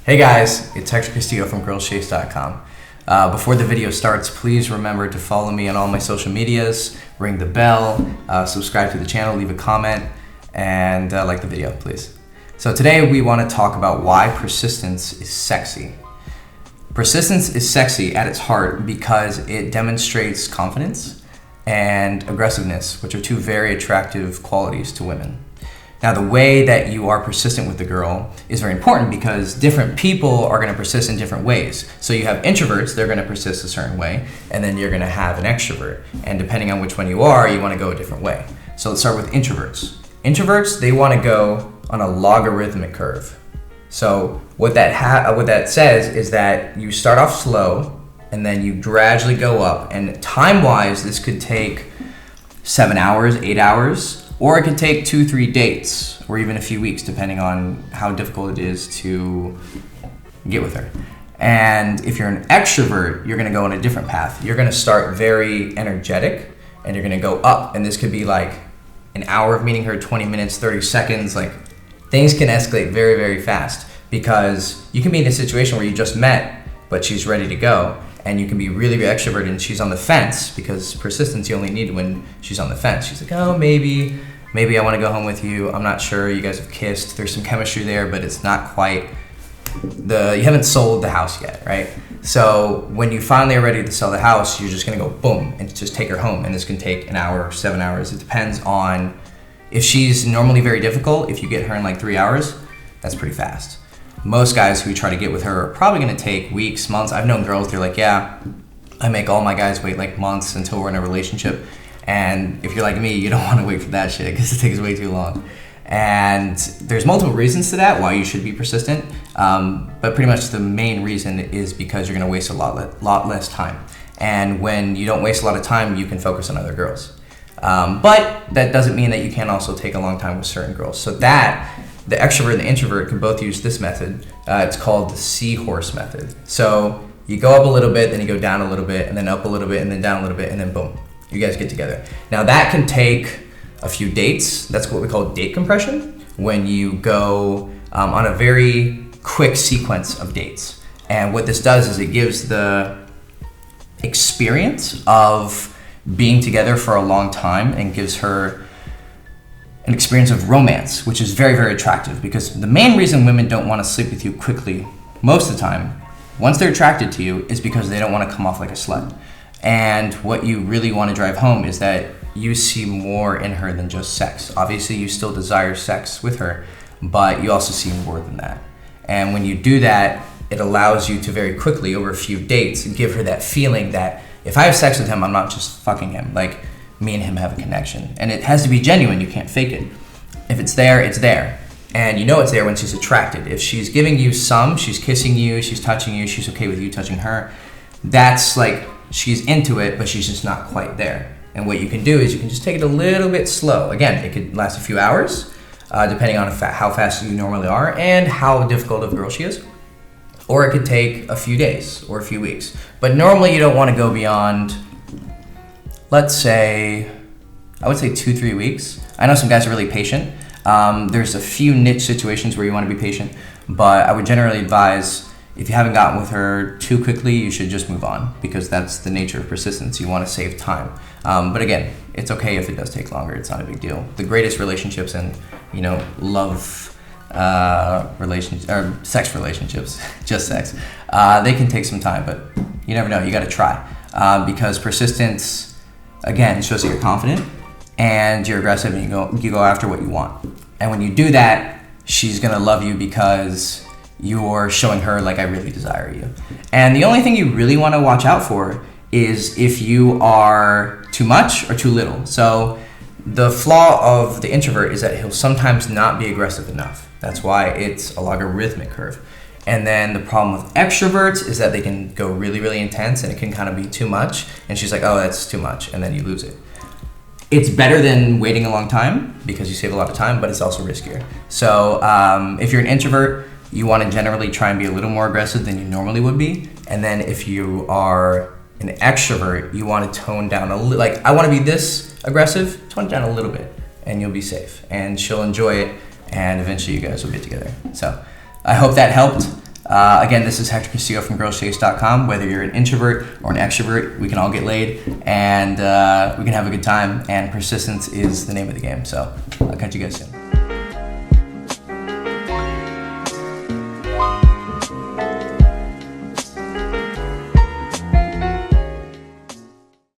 Hey guys, it's Hector Castillo from girlschase.com. Before the video starts, please remember to follow me on all my social medias, ring the bell, subscribe to the channel, leave a comment, and like the video, please. So today we want to talk about why persistence is sexy. Persistence is sexy at its heart because it demonstrates confidence and aggressiveness, which are two very attractive qualities to women. Now, the way that you are persistent with the girl is very important because different people are going to persist in different ways. So you have introverts, they're going to persist a certain way, and then you're going to have an extrovert. And depending on which one you are, you want to go a different way. So let's start with introverts. Introverts, they want to go on a logarithmic curve. So what that says is that you start off slow and then you gradually go up. And time-wise, this could take 7 hours, 8 hours, or it could take 2-3 dates, or even a few weeks, depending on how difficult it is to get with her. And if you're an extrovert, you're gonna go on a different path. You're gonna start very energetic, and you're gonna go up. And this could be like an hour of meeting her, 20 minutes, 30 seconds. Like, things can escalate very, very fast because you can be in a situation where you just met, but she's ready to go. And you can be really, really extroverted and she's on the fence, because persistence you only need when she's on the fence. She's like, oh, maybe I want to go home with you. I'm not sure. You guys have kissed. There's some chemistry there, but it's not quite you haven't sold the house yet, right? So when you finally are ready to sell the house, you're just going to go boom and just take her home. And this can take an hour or 7 hours. It depends on if she's normally very difficult. If you get her in like 3 hours, that's pretty fast. Most guys who try to get with her are probably going to take weeks, months. I've known girls, they're like, yeah, I make all my guys wait like months until we're in a relationship. And if you're like me, you don't want to wait for that shit because it takes way too long. And there's multiple reasons to that, why you should be persistent. But pretty much the main reason is because you're going to waste a lot less time. And when you don't waste a lot of time, you can focus on other girls. But that doesn't mean that you can't also take a long time with certain girls. So the extrovert and the introvert can both use this method. It's called the seahorse method. So you go up a little bit, then you go down a little bit, and then up a little bit, and then down a little bit, and then boom, you guys get together. Now that can take a few dates. That's what we call date compression, when you go on a very quick sequence of dates. And what this does is it gives the experience of being together for a long time and gives her an experience of romance, which is very, very attractive, because the main reason women don't want to sleep with you quickly, most of the time, once they're attracted to you, is because they don't want to come off like a slut. And what you really want to drive home is that you see more in her than just sex. Obviously, you still desire sex with her, but you also see more than that. And when you do that, it allows you to very quickly, over a few dates, give her that feeling that if I have sex with him, I'm not just fucking him. Like, me and him have a connection. And it has to be genuine. You can't fake it. If it's there, it's there. And you know it's there when she's attracted. If she's giving you some, she's kissing you, she's touching you, she's okay with you touching her, that's like she's into it, but she's just not quite there. And what you can do is you can just take it a little bit slow. Again, it could last a few hours, depending on how fast you normally are and how difficult of a girl she is. Or it could take a few days or a few weeks. But normally you don't want to go beyond, let's say, I would say 2-3 weeks. I know some guys are really patient. There's a few niche situations where you want to be patient, but I would generally advise, if you haven't gotten with her too quickly, you should just move on, because that's the nature of persistence. You want to save time. But again, it's okay if it does take longer. It's not a big deal. The greatest relationships and, love relationships, or sex relationships, just sex, they can take some time, but you never know. You got to try, because persistence, again, shows that you're confident and you're aggressive and you go after what you want. And when you do that, she's gonna love you because you're showing her, like, I really desire you. And the only thing you really want to watch out for is if you are too much or too little. So the flaw of the introvert is that he'll sometimes not be aggressive enough. That's why it's a logarithmic curve. And then the problem with extroverts is that they can go really, really intense, and it can kind of be too much. And she's like, oh, that's too much. And then you lose it. It's better than waiting a long time because you save a lot of time, but it's also riskier. So if you're an introvert, you want to generally try and be a little more aggressive than you normally would be. And then if you are an extrovert, you want to tone down a little. Like, I want to be this aggressive, tone it down a little bit, and you'll be safe. And she'll enjoy it, and eventually you guys will get together. So I hope that helped. Again, this is Hector Castillo from girlschase.com. Whether you're an introvert or an extrovert, we can all get laid, and we can have a good time, and persistence is the name of the game. So I'll catch you guys soon.